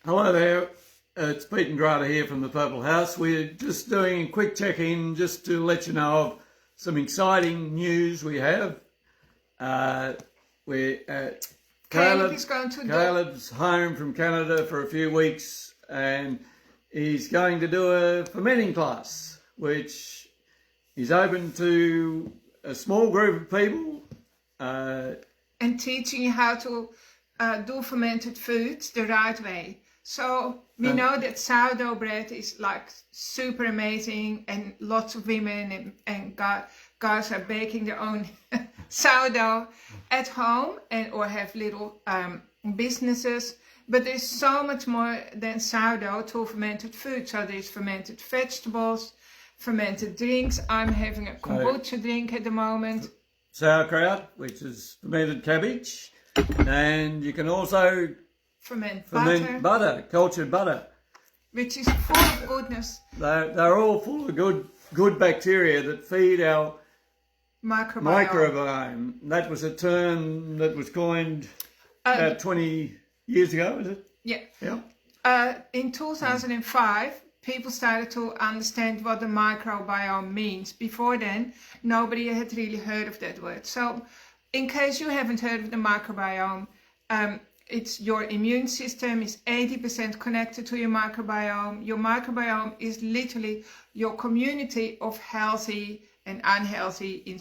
Hello there, it's Pete and Grata here from the Purple House. We're just doing a quick check-in just to let you know of some exciting news we have. Caleb's home from Canada for a few weeks and he's going to do a fermenting class, which is open to a small group of people. And teaching you how to do fermented foods the right way. So we know that sourdough bread is like super amazing, and lots of women and guys are baking their own sourdough at home or have little businesses. But there's so much more than sourdough to fermented food. So there's fermented vegetables, fermented drinks. I'm having a kombucha drink at the moment. Sauerkraut, which is fermented cabbage, and you can also ferment butter, cultured butter, which is full of goodness. They're all full of good bacteria that feed our microbiome. That was a term that was coined about 20 years ago, is it? Yeah. In 2005, people started to understand what the microbiome means. Before then, nobody had really heard of that word. So, in case you haven't heard of the microbiome, it's your immune system is 80% connected to your microbiome. Your microbiome is literally your community of healthy and unhealthy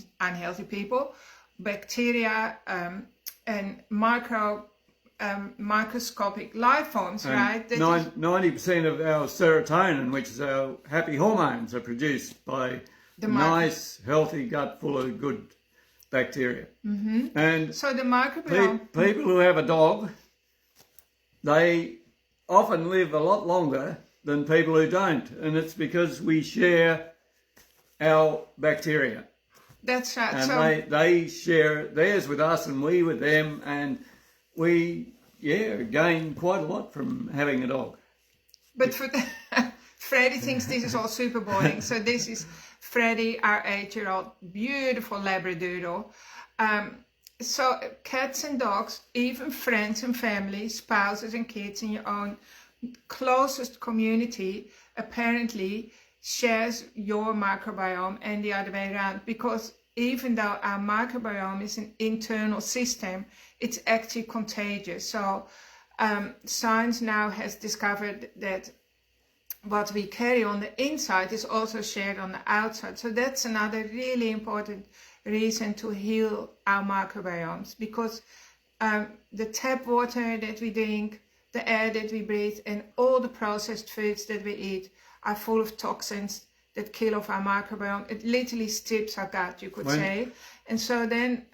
people, bacteria, and microscopic life forms, right? 90% of our serotonin, which is our happy hormones, are produced by the nice, healthy gut full of good bacteria. Mm-hmm. And so the microbiome... people who have a dog, they often live a lot longer than people who don't. And it's because we share our bacteria. That's right. And they share theirs with us and we with them. And we, gain quite a lot from having a dog. But Freddie thinks this is all super boring. So this is Freddie, our 8-year-old, beautiful Labradoodle. So cats and dogs, even friends and family, spouses and kids in your own closest community, apparently shares your microbiome and the other way around. Because even though our microbiome is an internal system, it's actually contagious. So science now has discovered that what we carry on the inside is also shared on the outside. So that's another really important reason to heal our microbiomes, because the tap water that we drink, the air that we breathe, and all the processed foods that we eat are full of toxins that kill off our microbiome. It literally strips our gut, you could say. And so then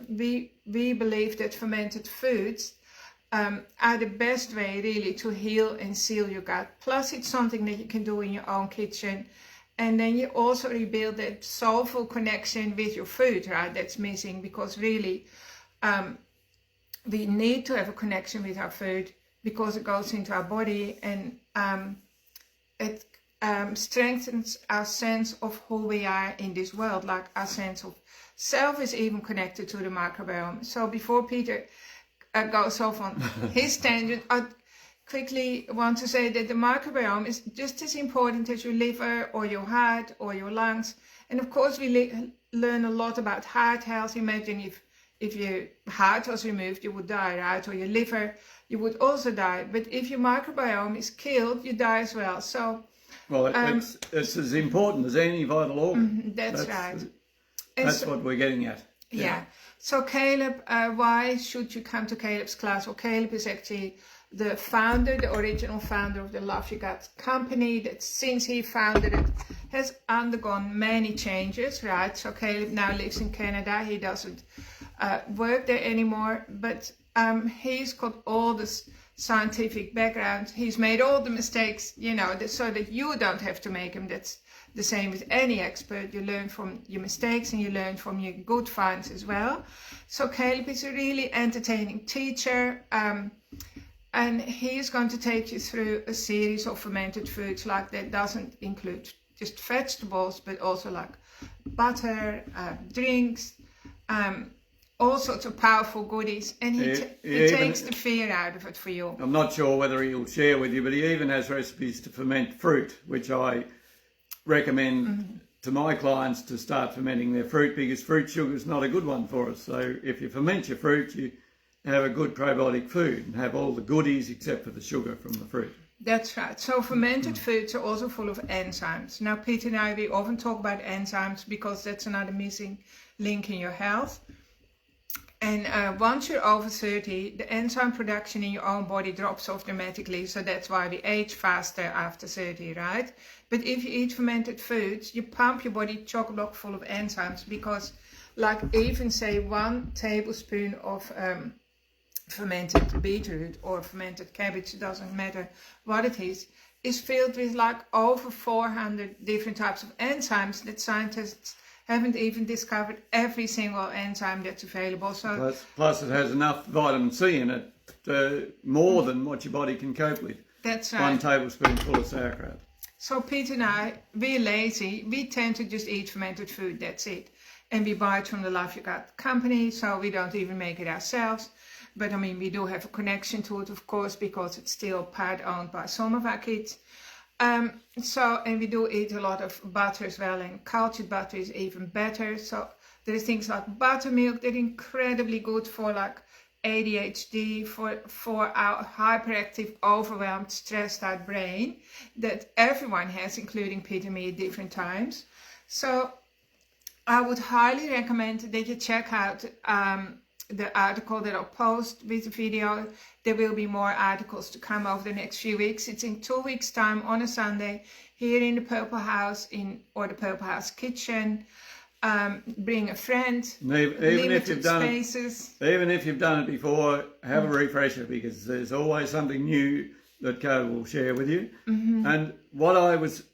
we believe that fermented foods are the best way really to heal and seal your gut. Plus it's something that you can do in your own kitchen. And then you also rebuild that soulful connection with your food, right? That's missing, because really we need to have a connection with our food because it goes into our body, and it strengthens our sense of who we are in this world. Like our sense of self is even connected to the microbiome. So before Peter goes off on his tangent, I quickly want to say that the microbiome is just as important as your liver or your heart or your lungs. And of course we learn a lot about heart health. Imagine if your heart was removed, you would die, right? Or your liver, you would also die. But if your microbiome is killed, you die as well. So it's as important as any vital organ. That's right. That's what we're getting at. Yeah. So Caleb, why should you come to Caleb's class? Well, Caleb is actually the original founder of the Love Your Gut company, that since he founded it has undergone many changes, right? So Caleb now lives in Canada. He doesn't work there anymore, but he's got all this scientific background. He's made all the mistakes, so that you don't have to make them. That's the same with any expert. You learn from your mistakes and you learn from your good finds as well. So Caleb is a really entertaining teacher, and he's going to take you through a series of fermented foods that doesn't include just vegetables, but also like butter, drinks, all sorts of powerful goodies, and he takes the fear out of it for you. I'm not sure whether he'll share with you, but he even has recipes to ferment fruit, which I recommend to my clients to start fermenting their fruit, because fruit sugar is not a good one for us. So if you ferment your fruit, you have a good probiotic food and have all the goodies except for the sugar from the fruit. That's right. So fermented foods are also full of enzymes. Now, Peter and I, we often talk about enzymes because that's another missing link in your health. And once you're over 30, the enzyme production in your own body drops off dramatically. So that's why we age faster after 30, right? But if you eat fermented foods, you pump your body chock-a-block full of enzymes, because like even say 1 tablespoon of fermented beetroot or fermented cabbage, doesn't matter what it is filled with like over 400 different types of enzymes that scientists haven't even discovered every single enzyme that's available. So plus it has enough vitamin C in it, more than what your body can cope with. That's right. 1 tablespoonful of sauerkraut. So Peter and I, we're lazy. We tend to just eat fermented food, that's it. And we buy it from the Life You Got company, so we don't even make it ourselves. But I mean, we do have a connection to it, of course, because it's still part owned by some of our kids. And we do eat a lot of butter as well, and cultured butter is even better. So there's things like buttermilk that are incredibly good for like ADHD, for our hyperactive, overwhelmed, stressed out brain that everyone has, including Peter and me at different times. So I would highly recommend that you check out the article that I'll post with the video. There will be more articles to come over the next few weeks. It's in 2 weeks' time on a Sunday here in the Purple House or the Purple House kitchen. Bring a friend. Even if you've done it before, have a refresher, because there's always something new that Co will share with you. And what I was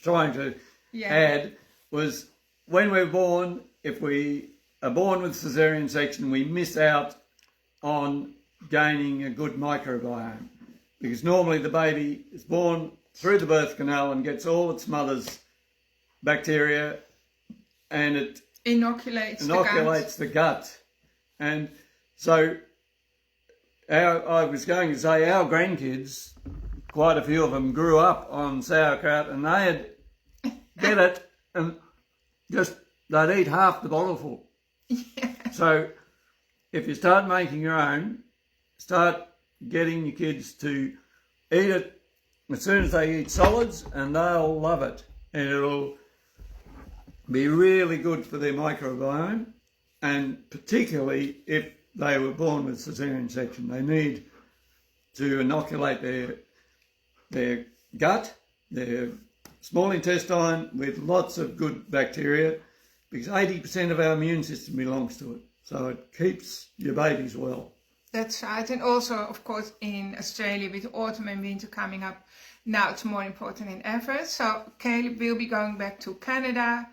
trying to add was, when we're born, if we are born with caesarean section, we miss out on gaining a good microbiome, because normally the baby is born through the birth canal and gets all its mother's bacteria, and it inoculates the gut. And so I was going to say, our grandkids, quite a few of them grew up on sauerkraut, and they'd get it and they'd eat half the bottle full. Yeah. So if you start making your own, start getting your kids to eat it as soon as they eat solids, and they'll love it. And it'll be really good for their microbiome, and particularly if they were born with caesarean section. They need to inoculate their gut, their small intestine, with lots of good bacteria, because 80% of our immune system belongs to it. So it keeps your babies well. That's right. And also, of course, in Australia with autumn and winter coming up, now it's more important than ever. So Caleb will be going back to Canada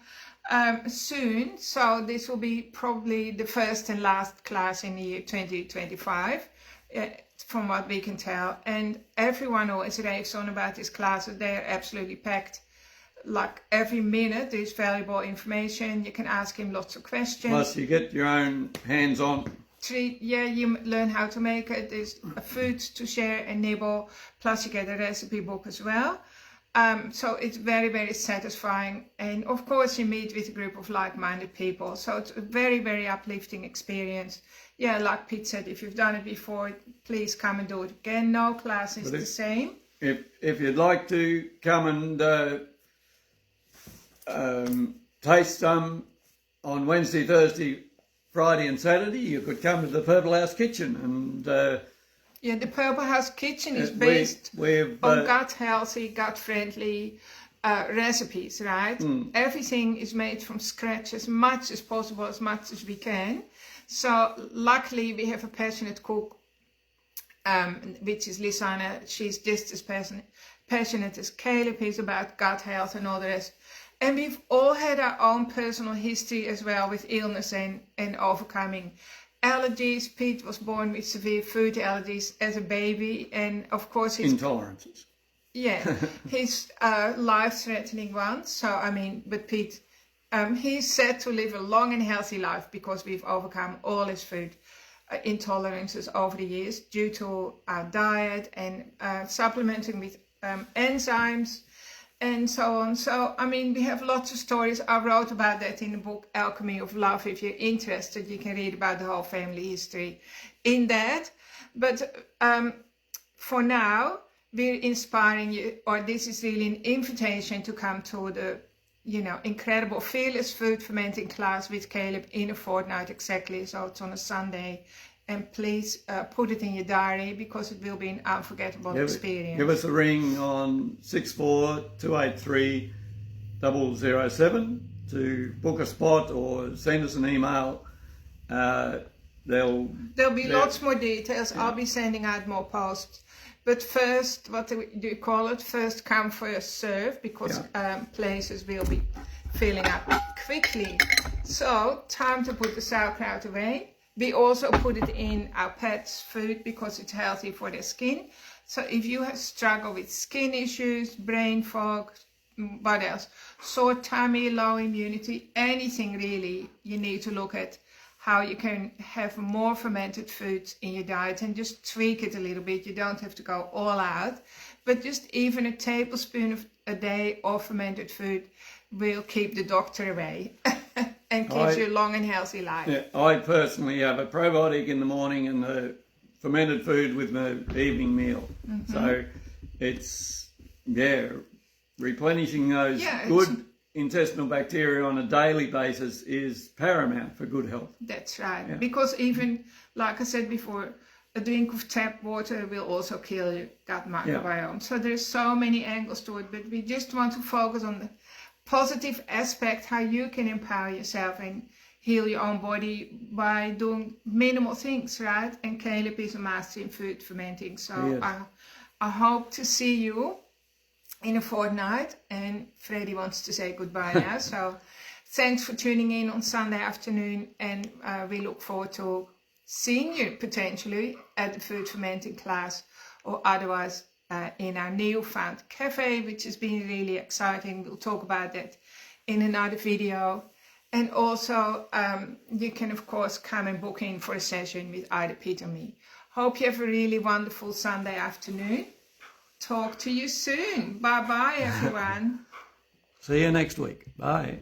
soon. So this will be probably the first and last class in the year 2025, from what we can tell. And everyone who is raves on about these classes, they are absolutely packed. Like every minute there's valuable information. You can ask him lots of questions. Plus you get your own hands-on treat. Yeah, you learn how to make it. There's food to share and nibble. Plus you get a recipe book as well. So it's very, very satisfying. And of course you meet with a group of like-minded people. So it's a very, very uplifting experience. Yeah, like Pete said, if you've done it before, please come and do it again. No class is the same. If you'd like to come and taste some on Wednesday, Thursday, Friday and Saturday, you could come to the Purple House kitchen. And the Purple House kitchen is based on gut healthy, gut friendly recipes, right? Everything is made from scratch as much as possible, as much as we can. So luckily we have a passionate cook, which is Lisanna. She's just as passionate as Caleb is about gut health and all the rest. And we've all had our own personal history as well with illness and overcoming allergies. Pete was born with severe food allergies as a baby, and of course his intolerances. Yeah, his life-threatening ones. So I mean, but Pete He's set to live a long and healthy life because we've overcome all his food intolerances over the years due to our diet and supplementing with enzymes and so on. So, I mean, we have lots of stories. I wrote about that in the book Alchemy of Love. If you're interested, you can read about the whole family history in that. But for now, we're inspiring you, or this is really an invitation to come to the, incredible Fearless Food Fermenting Class with Caleb in a fortnight exactly. So it's on a Sunday. And please put it in your diary because it will be an unforgettable experience. Give us a ring on 64283007 to book a spot or send us an email. There'll be lots more details. Yeah. I'll be sending out more posts. But first, what do you call it? First come, first serve, because places will be filling up quickly. So, time to put the sauerkraut away. We also put it in our pets' food because it's healthy for their skin. So if you have struggled with skin issues, brain fog, what else? Sore tummy, low immunity, anything really, you need to look at how you can have more fermented foods in your diet and just tweak it a little bit. You don't have to go all out, but just even a tablespoon a day of fermented food will keep the doctor away and gives you a long and healthy life. Yeah, I personally have a probiotic in the morning and the fermented food with my evening meal. Mm-hmm. So it's, replenishing those good intestinal bacteria on a daily basis is paramount for good health. That's right. Yeah. Because even, like I said before, a drink of tap water will also kill your gut microbiome. Yeah. So there's so many angles to it, but we just want to focus on the positive aspect, how you can empower yourself and heal your own body by doing minimal things, right? And Caleb is a master in food fermenting. So I hope to see you in a fortnight, and Freddie wants to say goodbye now. So thanks for tuning in on Sunday afternoon, and we look forward to seeing you potentially at the food fermenting class or otherwise in our newfound cafe, which has been really exciting. We'll talk about that in another video. And also you can of course come and book in for a session with either Pete or me. Hope you have a really wonderful Sunday afternoon. Talk to you soon. Bye bye everyone. See you next week. Bye.